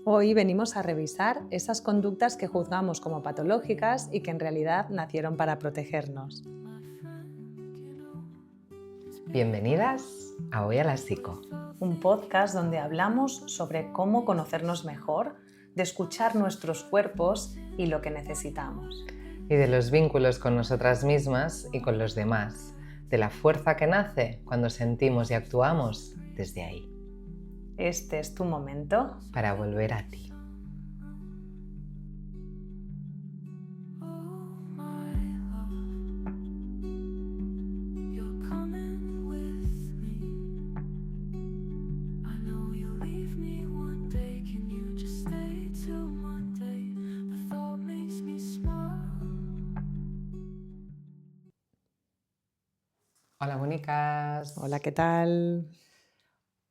Hoy venimos a revisar esas conductas que juzgamos como patológicas y que en realidad nacieron para protegernos. Bienvenidas a Hoy a la Psico. Un podcast donde hablamos sobre cómo conocernos mejor, de escuchar nuestros cuerpos y lo que necesitamos. Y de los vínculos con nosotras mismas y con los demás, de la fuerza que nace cuando sentimos y actuamos desde ahí. Este es tu momento para volver a ti. Hola, bonitas. Hola, ¿qué tal?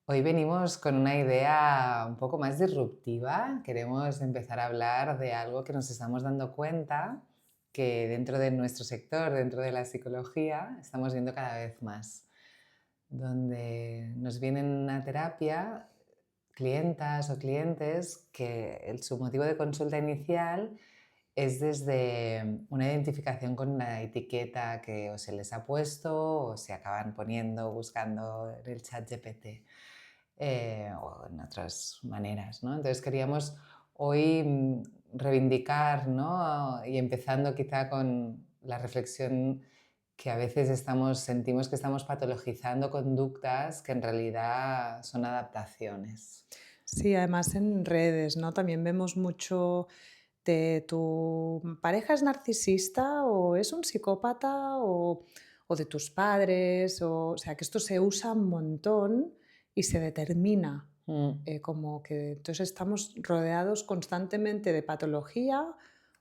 Hoy venimos con una idea un poco más disruptiva. Queremos empezar a hablar de algo que nos estamos dando cuenta que dentro de nuestro sector, dentro de la psicología, estamos viendo cada vez más. Donde nos vienen a terapia clientas o clientes que su motivo de consulta inicial es desde una identificación con una etiqueta que o se les ha puesto o se acaban poniendo, buscando en el chat GPT o en otras maneras, ¿no? Entonces queríamos hoy reivindicar, ¿no? Y empezando quizá con la reflexión que a veces sentimos que estamos patologizando conductas que en realidad son adaptaciones. Sí, además en redes, ¿no? También vemos mucho de tu pareja es narcisista o es un psicópata o de tus padres, o sea, que esto se usa un montón y se determina como que entonces estamos rodeados constantemente de patología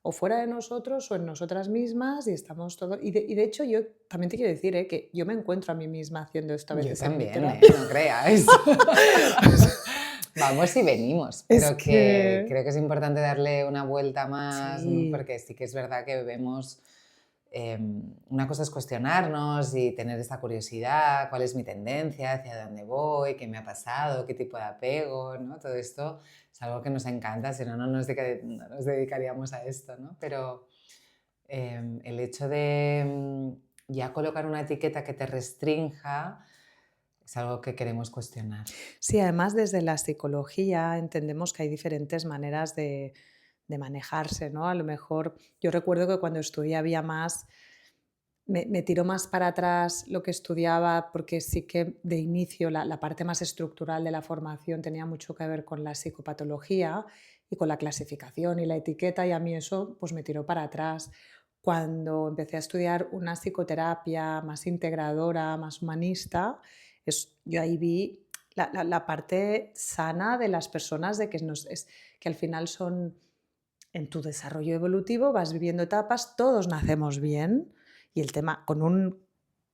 o fuera de nosotros o en nosotras mismas y estamos todo y de hecho yo también te quiero decir que yo me encuentro a mí misma haciendo esto a veces. Yo también, en mi terapia. no creáis. Vamos y venimos, Es pero que creo que es importante darle una vuelta más, sí. porque sí que es verdad que vemos, una cosa es cuestionarnos y tener esta curiosidad, cuál es mi tendencia, hacia dónde voy, qué me ha pasado, qué tipo de apego, ¿no? Todo esto es algo que nos encanta, si no, no nos dedicaríamos a esto, ¿no? Pero el hecho de ya colocar una etiqueta que te restrinja es algo que queremos cuestionar. Sí, además desde la psicología entendemos que hay diferentes maneras de manejarse, ¿no? A lo mejor yo recuerdo que cuando estudié había más, me tiró más para atrás lo que estudiaba porque sí que de inicio la parte más estructural de la formación tenía mucho que ver con la psicopatología y con la clasificación y la etiqueta y a mí eso pues me tiró para atrás. Cuando empecé a estudiar una psicoterapia más integradora, más humanista, yo ahí vi la parte sana de las personas, de que, que al final son, en tu desarrollo evolutivo vas viviendo etapas, todos nacemos bien y el tema con un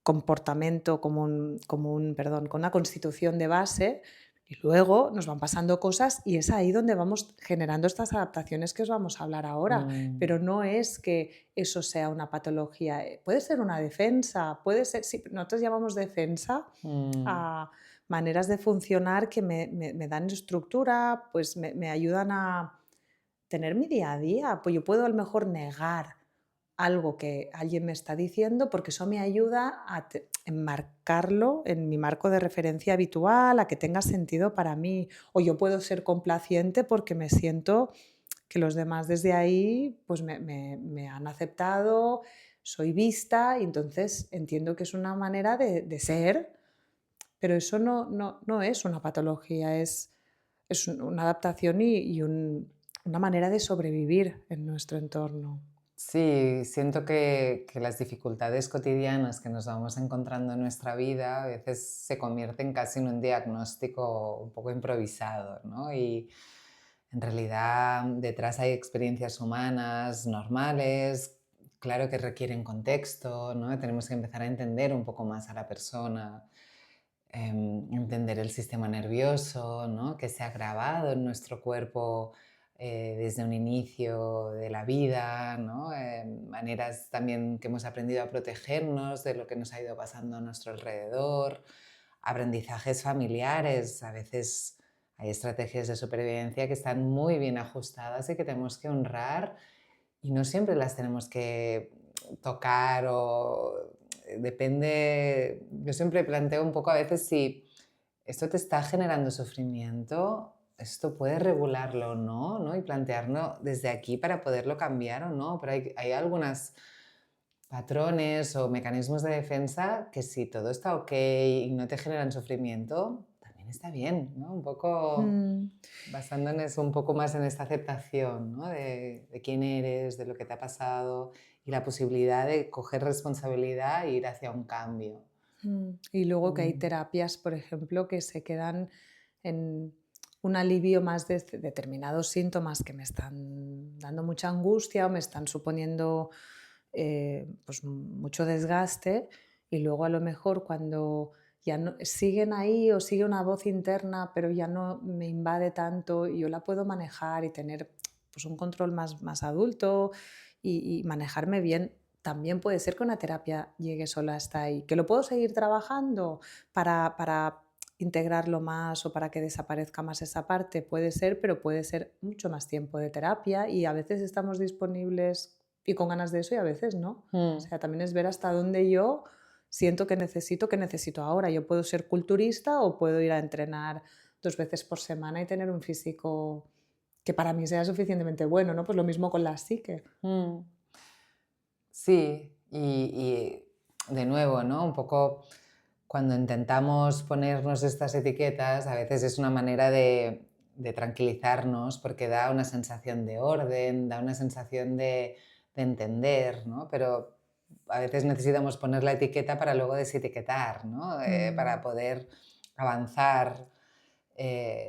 comportamiento, con una constitución de base y luego nos van pasando cosas y es ahí donde vamos generando estas adaptaciones que os vamos a hablar ahora, pero no es que eso sea una patología, puede ser una defensa, puede ser, sí, nosotros llamamos defensa a maneras de funcionar que me dan estructura, pues me ayudan a tener mi día a día. Pues yo puedo a lo mejor negar algo que alguien me está diciendo porque eso me ayuda a enmarcarlo en mi marco de referencia habitual, a que tenga sentido para mí. O yo puedo ser complaciente porque me siento que los demás desde ahí pues me han aceptado, soy vista y entonces entiendo que es una manera de ser, pero eso no es una patología, es una adaptación y una manera de sobrevivir en nuestro entorno. Sí, siento que las dificultades cotidianas que nos vamos encontrando en nuestra vida a veces se convierten casi en un diagnóstico un poco improvisado, ¿no? Y en realidad detrás hay experiencias humanas normales, claro que requieren contexto, ¿no? Tenemos que empezar a entender un poco más a la persona, entender el sistema nervioso, ¿no? Que se ha grabado en nuestro cuerpo desde un inicio de la vida, ¿no? Maneras también que hemos aprendido a protegernos de lo que nos ha ido pasando a nuestro alrededor, aprendizajes familiares, a veces hay estrategias de supervivencia que están muy bien ajustadas y que tenemos que honrar y no siempre las tenemos que tocar o depende, yo siempre planteo un poco a veces si esto te está generando sufrimiento, esto puedes regularlo o no, ¿no? Y plantearlo desde aquí para poderlo cambiar o no, pero hay algunas patrones o mecanismos de defensa que si todo está ok y no te generan sufrimiento, también está bien, ¿no? Un poco Mm. basándonos un poco más en esta aceptación, ¿no? De quién eres, de lo que te ha pasado y la posibilidad de coger responsabilidad e ir hacia un cambio. Y luego que hay Mm, terapias, por ejemplo, que se quedan en un alivio más de determinados síntomas que me están dando mucha angustia o me están suponiendo pues mucho desgaste y luego a lo mejor cuando ya no, siguen ahí o sigue una voz interna pero ya no me invade tanto y yo la puedo manejar y tener pues un control más adulto y manejarme bien. También puede ser que una terapia llegue sola hasta ahí, que lo puedo seguir trabajando para integrarlo más o para que desaparezca más esa parte, puede ser, pero puede ser mucho más tiempo de terapia y a veces estamos disponibles y con ganas de eso y a veces no. O mm, sea, también es ver hasta dónde yo siento que necesito ahora. Yo puedo ser culturista o puedo ir a entrenar 2 veces por semana y tener un físico que para mí sea suficientemente bueno, ¿no? Pues lo mismo con la psique. mm. Sí, y de nuevo, ¿no? Un poco cuando intentamos ponernos estas etiquetas, a veces es una manera de tranquilizarnos porque da una sensación de orden, da una sensación de entender, ¿no? Pero a veces necesitamos poner la etiqueta para luego desetiquetar, ¿no? Para Mm, poder avanzar.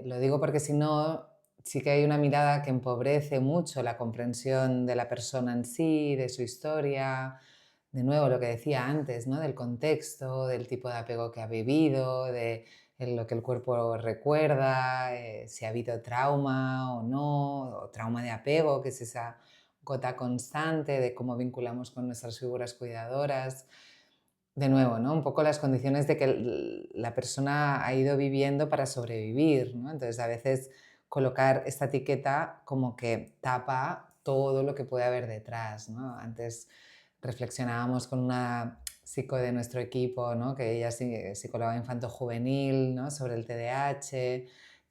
Lo digo porque si no, sí que hay una mirada que empobrece mucho la comprensión de la persona en sí, de su historia, de nuevo lo que decía antes, ¿no? Del contexto, del tipo de apego que ha vivido, de lo que el cuerpo recuerda, si ha habido trauma o no, o trauma de apego, que es esa gota constante de cómo vinculamos con nuestras figuras cuidadoras. De nuevo, ¿no? Un poco las condiciones de que la persona ha ido viviendo para sobrevivir, ¿no? Entonces, a veces colocar esta etiqueta como que tapa todo lo que puede haber detrás, ¿no? Antes reflexionábamos con una psico de nuestro equipo, ¿no? Que ella es psicóloga infanto-juvenil, ¿no? Sobre el TDAH, que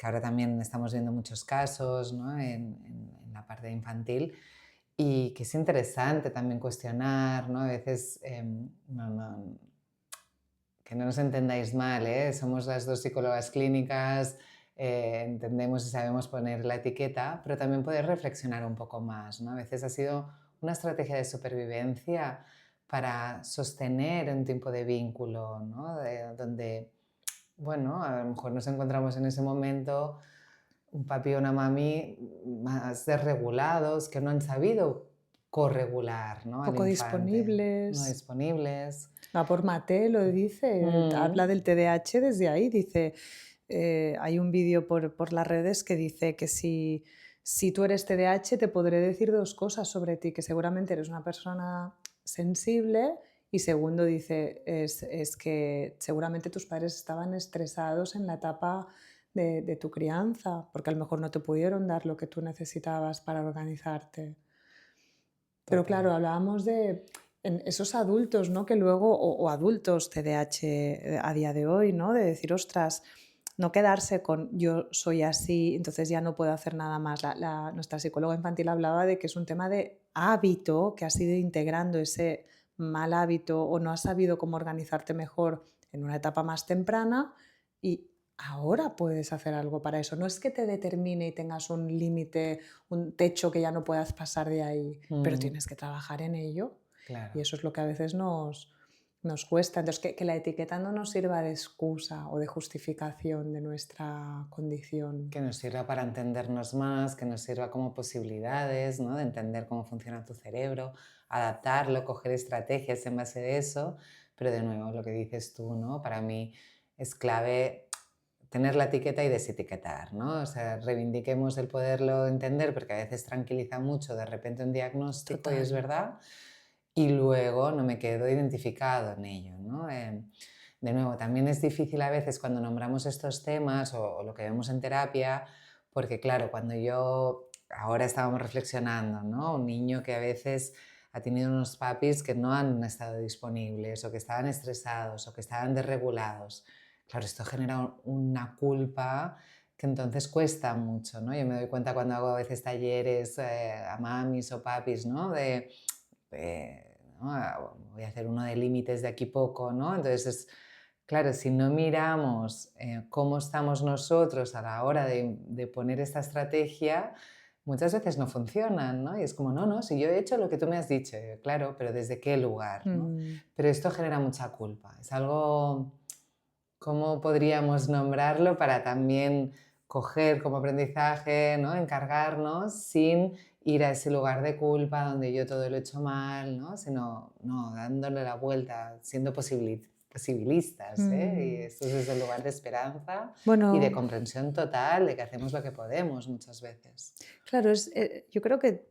ahora también estamos viendo muchos casos, ¿no? En la parte infantil y que es interesante también cuestionar, ¿no? A veces, que no nos entendáis mal, ¿eh? Somos las dos psicólogas clínicas, entendemos y sabemos poner la etiqueta, pero también poder reflexionar un poco más, ¿no? A veces ha sido una estrategia de supervivencia para sostener un tiempo de vínculo, ¿no? Donde, bueno, a lo mejor nos encontramos en ese momento un papi o una mami más desregulados que no han sabido corregular, ¿no? Al poco infante, no disponibles. disponibles. Vapor Maté lo dice, habla Mm, del TDAH desde ahí, dice, hay un vídeo por las redes que dice que si tú eres TDAH te podré decir dos cosas sobre ti, que seguramente eres una persona sensible y segundo dice, es que seguramente tus padres estaban estresados en la etapa de tu crianza, porque a lo mejor no te pudieron dar lo que tú necesitabas para organizarte. Pero total. claro, hablábamos de en esos adultos, ¿no? Que luego, o adultos TDAH a día de hoy, ¿no? De decir, ostras, no quedarse con yo soy así, entonces ya no puedo hacer nada más. Nuestra psicóloga infantil hablaba de que es un tema de hábito, que has ido integrando ese mal hábito o no has sabido cómo organizarte mejor en una etapa más temprana y ahora puedes hacer algo para eso. No es que te determine y tengas un límite, un techo que ya no puedas pasar de ahí, pero Mm, tienes que trabajar en ello y claro. eso es lo que a veces nos cuesta. Entonces, que la etiqueta no nos sirva de excusa o de justificación de nuestra condición. Que nos sirva para entendernos más, que nos sirva como posibilidades, ¿no? De entender cómo funciona tu cerebro, adaptarlo, coger estrategias en base de eso. Pero de nuevo, lo que dices tú, ¿no? Para mí es clave tener la etiqueta y desetiquetar, ¿no? O sea, reivindiquemos el poderlo entender porque a veces tranquiliza mucho de repente un diagnóstico y es Total. verdad, y luego no me quedo identificado en ello, ¿no? de nuevo, también es difícil a veces cuando nombramos estos temas o lo que vemos en terapia, porque claro, cuando ahora estábamos reflexionando, ¿no? Un niño que a veces ha tenido unos papis que no han estado disponibles o que estaban estresados o que estaban desregulados. Claro, esto genera una culpa que entonces cuesta mucho, ¿no? Yo me doy cuenta cuando hago a veces talleres a mamis o papis, ¿no? ¿No? Voy a hacer uno de límites de aquí poco, ¿no? Entonces, claro, si no miramos cómo estamos nosotros a la hora de poner esta estrategia, muchas veces no funcionan, ¿no? Y es como, no, no, si yo he hecho lo que tú me has dicho, y yo, claro, pero ¿desde qué lugar, no? Mm. Pero esto genera mucha culpa. Es algo, ¿cómo podríamos nombrarlo para también coger como aprendizaje, ¿no? Encargarnos sin ir a ese lugar de culpa donde yo todo lo he hecho mal, ¿no? Sino no, dándole la vuelta, siendo posibilistas, ¿eh? Y Mm. esto es desde el lugar de esperanza y de Bueno, comprensión total de que hacemos lo que podemos muchas veces. claro, yo creo que,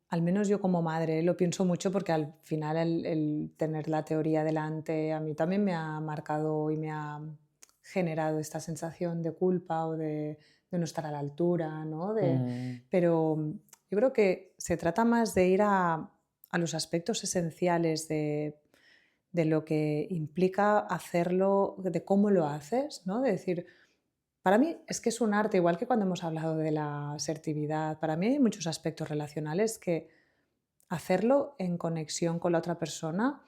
al menos yo como madre, lo pienso mucho porque al final el tener la teoría delante a mí también me ha marcado y me ha generado esta sensación de culpa o de no estar a la altura, ¿no? Mm, Pero yo creo que se trata más de ir a los aspectos esenciales de lo que implica hacerlo, de cómo lo haces, ¿no? De decir, para mí es que es un arte, igual que cuando hemos hablado de la asertividad, para mí hay muchos aspectos relacionales que hacerlo en conexión con la otra persona,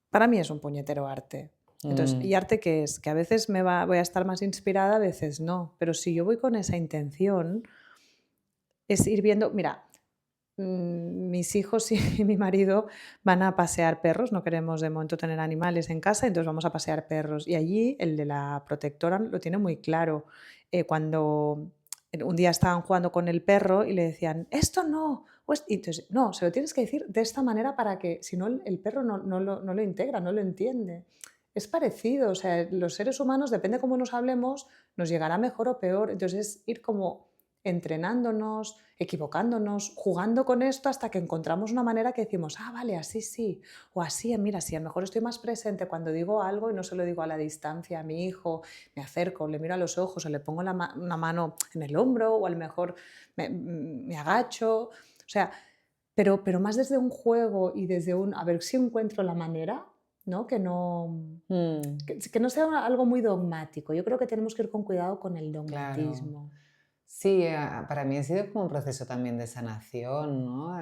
para mí es un puñetero arte. Entonces, ¿y mm, arte qué es? Que a veces voy a estar más inspirada, a veces no, pero si yo voy con esa intención, es ir viendo, mira, mis hijos y mi marido van a pasear perros, no queremos de momento tener animales en casa, entonces vamos a pasear perros. Y allí el de la protectora lo tiene muy claro. Cuando un día estaban jugando con el perro y le decían, esto no, y entonces, no, se lo tienes que decir de esta manera para que, si no, el perro no lo integra, no lo entiende. Es parecido, o sea, los seres humanos, depende cómo nos hablemos, nos llegará mejor o peor. Entonces es ir como entrenándonos, equivocándonos, jugando con esto hasta que encontramos una manera que decimos, ah, vale, así sí, o así, mira, sí, a lo mejor estoy más presente cuando digo algo y no se lo digo a la distancia a mi hijo, me acerco, le miro a los ojos o le pongo una mano en el hombro o a lo mejor me agacho, o sea, pero más desde un juego y desde a ver si encuentro la manera, ¿no? mm, Que no sea algo muy dogmático. Yo creo que tenemos que ir con cuidado con el claro. dogmatismo. Sí, para mí ha sido como un proceso también de sanación, ¿no?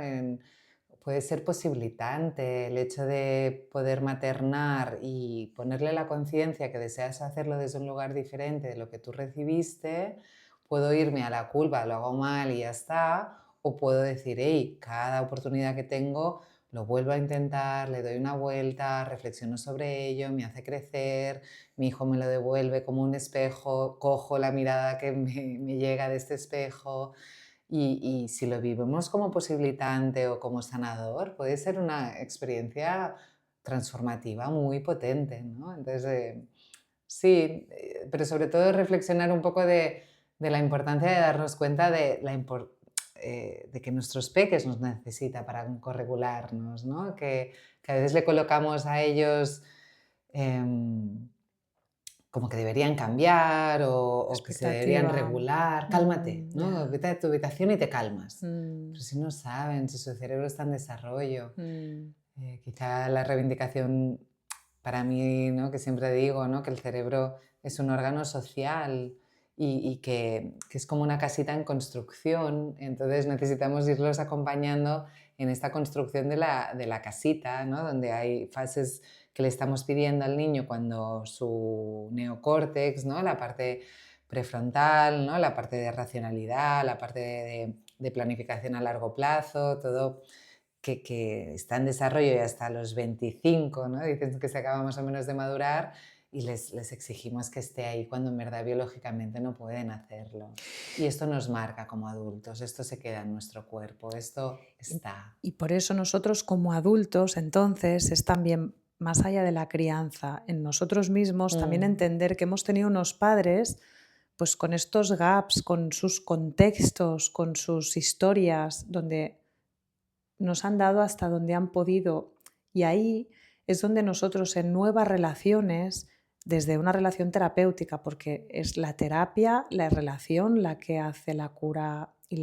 Puede ser posibilitante el hecho de poder maternar y ponerle la conciencia que deseas hacerlo desde un lugar diferente de lo que tú recibiste. Puedo irme a la culpa, lo hago mal y ya está. O puedo decir, hey, cada oportunidad que tengo lo vuelvo a intentar, le doy una vuelta, reflexiono sobre ello, me hace crecer, mi hijo me lo devuelve como un espejo, cojo la mirada que me llega de este espejo y si lo vivimos como posibilitante o como sanador, puede ser una experiencia transformativa muy potente, ¿no? Entonces, sí, pero sobre todo reflexionar un poco de la importancia de darnos cuenta de que nuestros peques nos necesita para corregularnos, ¿no? Que a veces le colocamos a ellos em, como que deberían cambiar o que se deberían Expectativa. regular. Cálmate, ¿no? Ya. Vete a tu habitación y te calmas. Mm, Pero si no saben, si su cerebro está en desarrollo, mm, quizá la reivindicación para mí, ¿no? Que siempre digo, ¿no? Que el cerebro es un órgano social y que es como una casita en construcción, entonces necesitamos irlos acompañando en esta construcción de la casita, ¿no? Donde hay fases que le estamos pidiendo al niño cuando su neocórtex, ¿no? La parte prefrontal, ¿no? La parte de racionalidad, la parte de planificación a largo plazo, todo que está en desarrollo y hasta los 25, ¿no? Dicen que se acaba más o menos de madurar y les exigimos que esté ahí cuando en verdad biológicamente no pueden hacerlo. Y esto nos marca como adultos, esto se queda en nuestro cuerpo, esto Y, está. y por eso nosotros como adultos, entonces, es también, más allá de la crianza, en nosotros mismos, también Mm, entender que hemos tenido unos padres pues con estos gaps, con sus contextos, con sus historias, donde nos han dado hasta donde han podido. Y ahí es donde nosotros en nuevas relaciones, desde una relación terapéutica, porque es la terapia, la relación la que hace la cura y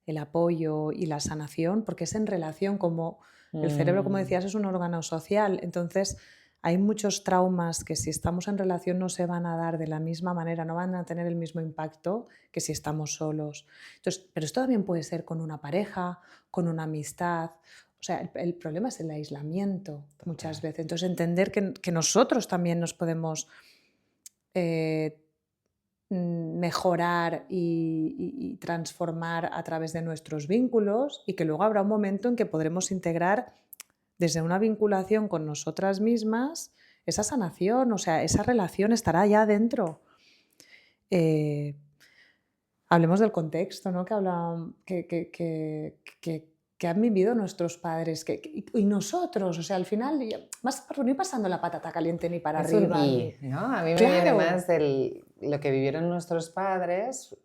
el apoyo y la sanación, porque es en relación como el cerebro, como Mm, decías, es un órgano social. Entonces, hay muchos traumas que si estamos en relación no se van a dar de la misma manera, no van a tener el mismo impacto que si estamos solos. Entonces, pero esto también puede ser con una pareja, con una amistad. O sea, el problema es el aislamiento muchas total. veces. Entonces, entender que nosotros también nos podemos eh, mejorar y transformar a través de nuestros vínculos y que luego habrá un momento en que podremos integrar desde una vinculación con nosotras mismas esa sanación, o sea, esa relación estará ya dentro. Eh, Hablemos del contexto, ¿no? Que han vivido nuestros padres y nosotros, o sea, al final, más por no ir pasando la patata caliente ni para Es un arriba, y, ni... ¿no? A mí me viene Claro, más lo que vivieron nuestros padres.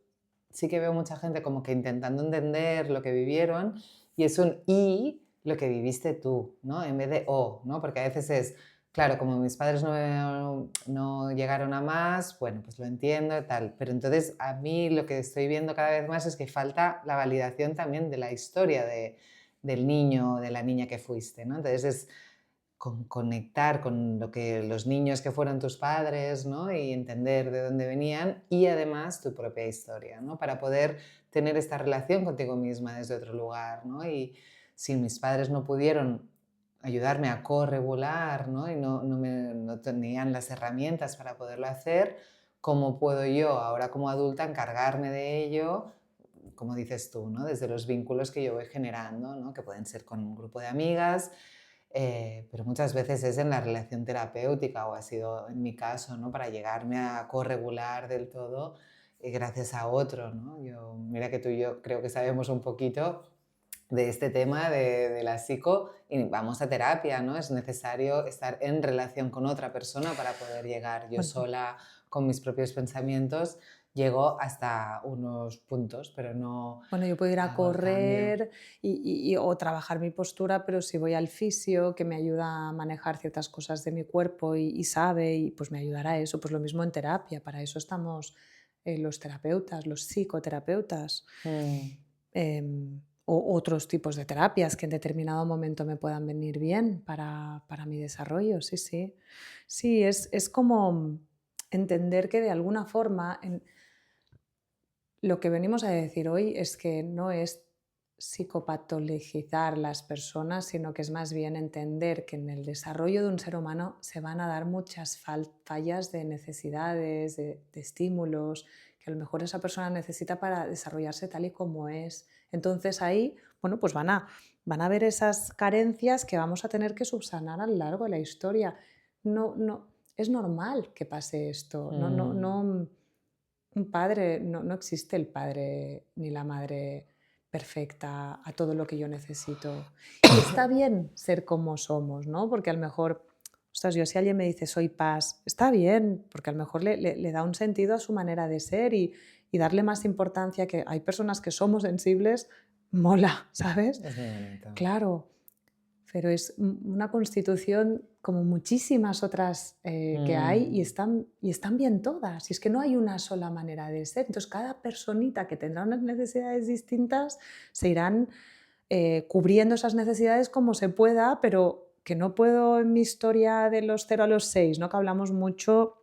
Sí que veo mucha gente como que intentando entender lo que vivieron y es un y lo que viviste tú, ¿no? En vez de o, ¿no? Porque a veces es, claro, como mis padres no llegaron a más, bueno, pues lo entiendo y tal. Pero entonces a mí lo que estoy viendo cada vez más es que falta la validación también de la historia del niño o de la niña que fuiste, ¿no? Entonces es conectar con lo que los niños que fueron tus padres, ¿no? Y entender de dónde venían y además tu propia historia, ¿no? Para poder tener esta relación contigo misma desde otro lugar, ¿no? Y si mis padres no pudieron ayudarme a corregular, ¿no? Y no tenían las herramientas para poderlo hacer, ¿cómo puedo yo ahora como adulta encargarme de ello? Como dices tú, ¿no? Desde los vínculos que yo voy generando, ¿no? Que pueden ser con un grupo de amigas, pero muchas veces es en la relación terapéutica o ha sido en mi caso, ¿no? Para llegarme a corregular del todo gracias a otro, ¿no? Mira que tú y yo creo que sabemos un poquito de este tema de la psico y vamos a terapia, ¿no? Es necesario estar en relación con otra persona para poder llegar. Yo bueno, sola, con mis propios pensamientos, llego hasta unos puntos, pero no bueno, yo puedo ir a hago el cambio. correr o trabajar mi postura, pero si voy al fisio, que me ayuda a manejar ciertas cosas de mi cuerpo y sabe, y pues me ayudará a eso. Pues lo mismo en terapia, para eso estamos los terapeutas, los psicoterapeutas, Mm. o otros tipos de terapias que en determinado momento me puedan venir bien para mi desarrollo. Sí, sí. Sí, es como entender que de alguna forma lo que venimos a decir hoy es que no es psicopatologizar las personas, sino que es más bien entender que en el desarrollo de un ser humano se van a dar muchas fallas de necesidades, de estímulos, que a lo mejor esa persona necesita para desarrollarse tal y como es. Entonces ahí, bueno, pues van a ver esas carencias que vamos a tener que subsanar a lo largo de la historia. No, no, es normal que pase esto. No, no, Mm. no. Un padre, no existe el padre ni la madre perfecta a todo lo que yo necesito. Y está bien ser como somos, ¿no? Porque a lo mejor, ostras, yo si alguien me dice soy paz, está bien, porque a lo mejor le da un sentido a su manera de ser y darle más importancia que hay personas que somos sensibles, mola, ¿sabes? Es muy bonito. Claro, pero es una constitución como muchísimas otras que hay Mm, y están bien todas. Y es que no hay una sola manera de ser. Entonces, cada personita que tendrá unas necesidades distintas se irán cubriendo esas necesidades como se pueda, pero que no puedo en mi historia de los 0 a los 6, ¿no? Que hablamos mucho,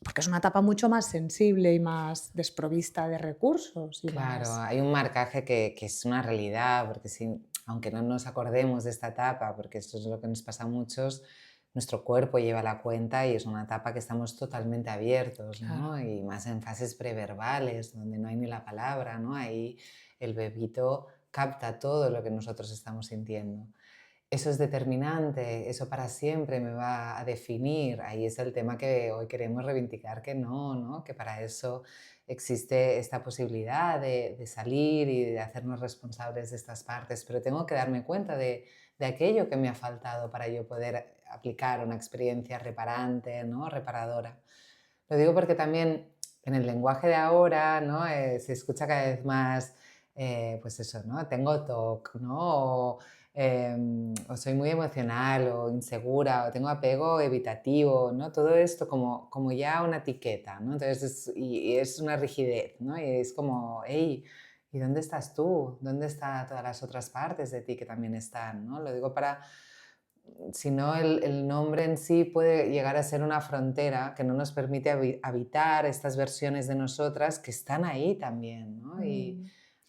porque es una etapa mucho más sensible y más desprovista de recursos y claro, más... hay un marcaje que es una realidad, porque aunque no nos acordemos de esta etapa, porque esto es lo que nos pasa a muchos, nuestro cuerpo lleva la cuenta y es una etapa que estamos totalmente abiertos, ¿no? Claro. Y más en fases preverbales, donde no hay ni la palabra, ¿no? Ahí el bebito capta todo lo que nosotros estamos sintiendo. Eso es determinante, eso para siempre me va a definir. Ahí es el tema que hoy queremos reivindicar que no, ¿no? Que para eso existe esta posibilidad de salir y de hacernos responsables de estas partes, pero tengo que darme cuenta de aquello que me ha faltado para yo poder aplicar una experiencia reparante, ¿no? Reparadora. Lo digo porque también en el lenguaje de ahora, ¿no? Se escucha cada vez más, pues eso, ¿no? Tengo TOC, ¿no? o soy muy emocional o insegura o tengo apego evitativo, ¿no? Todo esto como ya una etiqueta, ¿no? Entonces y es una rigidez, ¿no? Y es como, hey, ¿y dónde estás tú? ¿Dónde están todas las otras partes de ti que también están, ¿no? Lo digo para, si no, el nombre en sí puede llegar a ser una frontera que no nos permite habitar estas versiones de nosotras que están ahí también, ¿no? Y Mm.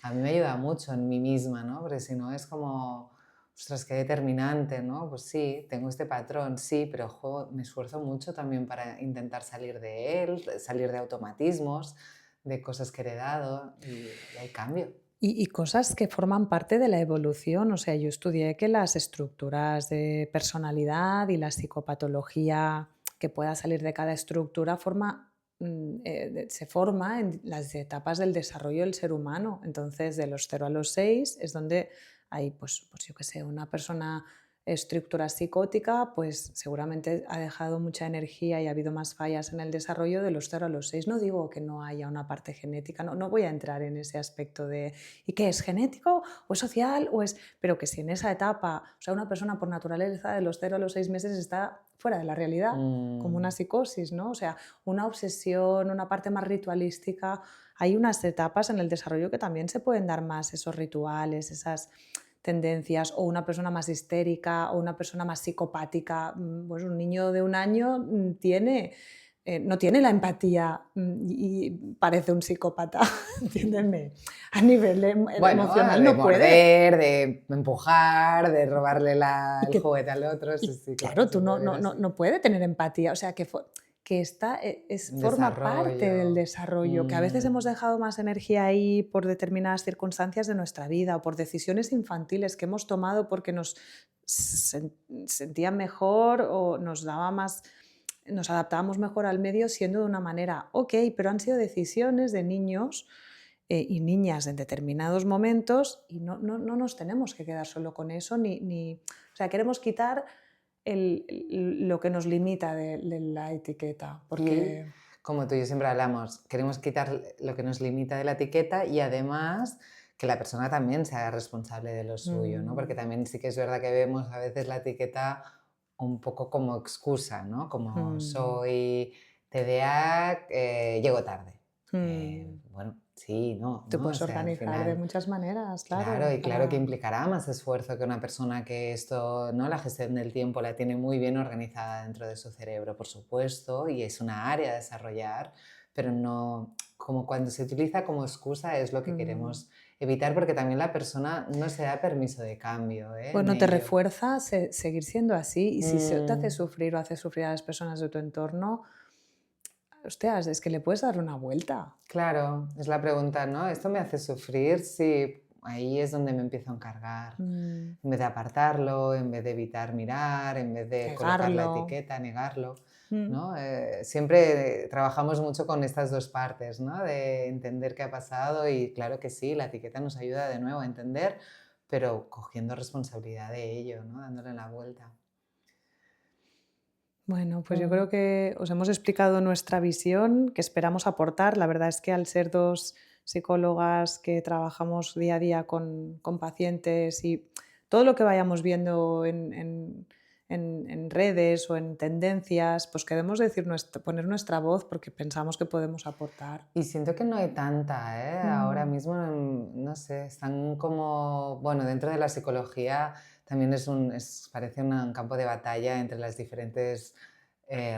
a mí me ayuda mucho en mí misma, ¿no? Porque si no es como, ostras, qué determinante, ¿no? Pues sí, tengo este patrón, sí, pero ojo, me esfuerzo mucho también para intentar salir de él, salir de automatismos, de cosas que he heredado y hay cambio. Y cosas que forman parte de la evolución. O sea, yo estudié que las estructuras de personalidad y la psicopatología que pueda salir de cada estructura se forma en las etapas del desarrollo del ser humano. Entonces, de los 0 a los 6 es donde hay, pues yo qué sé, una persona estructura psicótica, pues seguramente ha dejado mucha energía y ha habido más fallas en el desarrollo de los 0 a los 6. No digo que no haya una parte genética, no voy a entrar en ese aspecto de ¿y qué es genético o es social o es? Pero que si en esa etapa, o sea, una persona por naturaleza de los 0 a los 6 meses está fuera de la realidad, como una Mm, psicosis, ¿no? O sea, una obsesión, una parte más ritualística. Hay unas etapas en el desarrollo que también se pueden dar más esos rituales, esas tendencias, o una persona más histérica o una persona más psicopática. Pues un niño de 1 año no tiene la empatía y parece un psicópata, entiéndeme. A nivel bueno, emocional de no puede. morder, de empujar, de robarle Y el que juguete al otro, sí, y sí, claro, claro, se tú puede ver así. no puede tener empatía. O sea, Un forma parte del desarrollo. desarrollo, que a veces hemos Mm, dejado más energía ahí por determinadas circunstancias de nuestra vida o por decisiones infantiles que hemos tomado porque sentían mejor o nos adaptábamos mejor al medio siendo de una manera, ok, pero han sido decisiones de niños y niñas en determinados momentos y no nos tenemos que quedar solo con eso, o sea, queremos quitar lo que nos limita de la etiqueta, y porque como tú y yo siempre hablamos, queremos quitar lo que nos limita de la etiqueta y además que la persona también se haga responsable de lo suyo, ¿no? Porque mm, también sí que es verdad que vemos a veces la etiqueta un poco como excusa, ¿no? Como mm, soy TDA, llego tarde. mm, Bueno, sí, no, te ¿no? O puedes sea, al organizar de final, muchas maneras, claro, claro, y claro que implicará más esfuerzo que una persona que esto, ¿no? La gestión del tiempo la tiene muy bien organizada dentro de su cerebro, por supuesto, y es una área a desarrollar, pero no, como cuando se utiliza como excusa es lo que mm. queremos evitar porque también la persona no se da permiso de cambio, en Bueno, te ello. refuerza seguir siendo así y si te hace Mm, sufrir o hace sufrir a las personas de tu entorno, hostias, es que le puedes dar una vuelta. claro, es la pregunta, ¿no? ¿Esto me hace sufrir? Sí, ahí es donde me empiezo a encargar. Mm, En vez de apartarlo, en vez de evitar mirar, en vez de colocar la negarlo. etiqueta, negarlo, Mm. ¿no? Siempre trabajamos mucho con estas dos partes, ¿no? De entender qué ha pasado y claro que sí, la etiqueta nos ayuda de nuevo a entender, pero cogiendo responsabilidad de ello, ¿no? Dándole la vuelta. Bueno, pues yo creo Mm. que os hemos explicado nuestra visión, que esperamos aportar. La verdad es que al ser dos psicólogas que trabajamos día a día con pacientes y todo lo que vayamos viendo en redes o en tendencias, pues queremos poner nuestra voz porque pensamos que podemos aportar. Y siento que no hay tanta, ¿eh? Ahora Mm, mismo, no sé, están como, bueno, dentro de la psicología también parece un campo de batalla entre las diferentes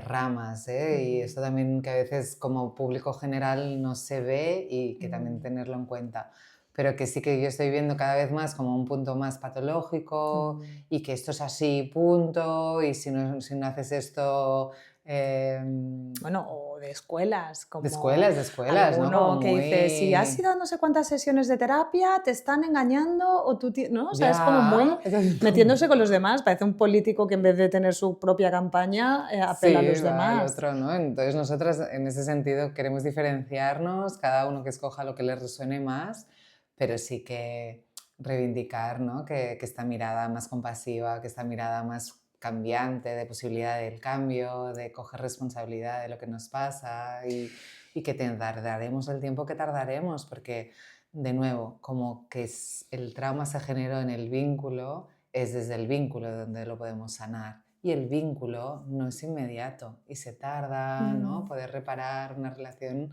ramas, ¿eh? Y mm, esto también que a veces como público general no se ve y que también mm, tenerlo en cuenta. Pero que sí que yo estoy viendo cada vez más como un punto más patológico mm. y que esto es así, punto, y si no haces esto... em, Bueno, o de escuelas, como de escuelas, ¿no? Como alguno que dice, si has muy... ido a no sé cuántas sesiones de terapia, te están engañando o ¿no? O sea, es como muy Ya, eso es metiéndose con como... los demás. Parece un político que en vez de tener su propia campaña, apela a Sí, los va al demás. otro, ¿no? Entonces nosotras en ese sentido queremos diferenciarnos, cada uno que escoja lo que le resuene más, pero sí que reivindicar, ¿no? Que esta mirada más compasiva, que esta mirada más cambiante, de posibilidad del cambio, de coger responsabilidad de lo que nos pasa y que tardaremos el tiempo que tardaremos, porque, de nuevo, como que el trauma se generó en el vínculo, es desde el vínculo donde lo podemos sanar. Y el vínculo no es inmediato y se tarda, ¿no? Poder reparar una relación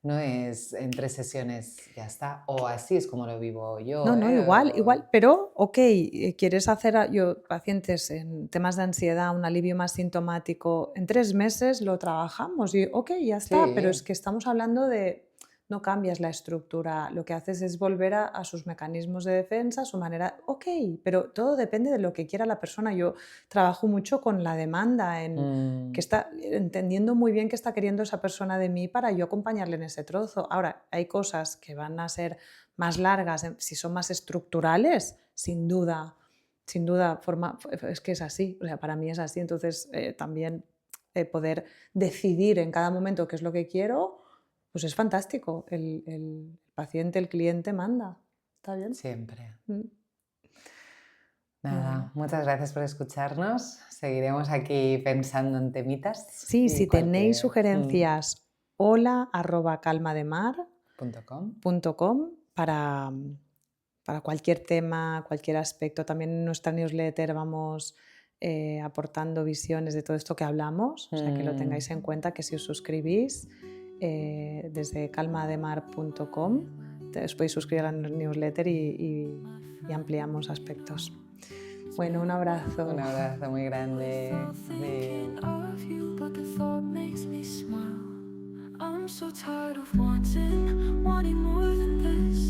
no es en 3 sesiones, ya está. O así es como lo vivo yo, No, no, ¿eh? igual, pero quieres hacer yo pacientes en temas de ansiedad, un alivio más sintomático, en 3 meses lo trabajamos y ya está, pero es Sí. que estamos hablando de no cambias la estructura, lo que haces es volver a sus mecanismos de defensa, a su manera, pero todo depende de lo que quiera la persona. Yo trabajo mucho con la demanda, que está entendiendo muy bien qué está queriendo esa persona de mí para yo acompañarle en ese trozo. Ahora, hay cosas que van a ser más largas, si son más estructurales, sin duda, es que es así, o sea, para mí es así, entonces también poder decidir en cada momento qué es lo que quiero, pues es fantástico, el paciente, el cliente manda, ¿está bien? Siempre. Mm. Nada, Bueno. muchas gracias por escucharnos. Seguiremos aquí pensando en temitas Sí, y si tenéis cualquier sugerencias, hola@calmademar.com punto com. para cualquier tema, cualquier aspecto. También en nuestra newsletter vamos aportando visiones de todo esto que hablamos, o sea que lo tengáis en cuenta, que si os suscribís desde calmademar.com os podéis suscribir a la newsletter y ampliamos aspectos. Bueno, un abrazo. Un abrazo muy grande. Thinking of you, but the thought makes me smile. I'm so tired of wanting more than this.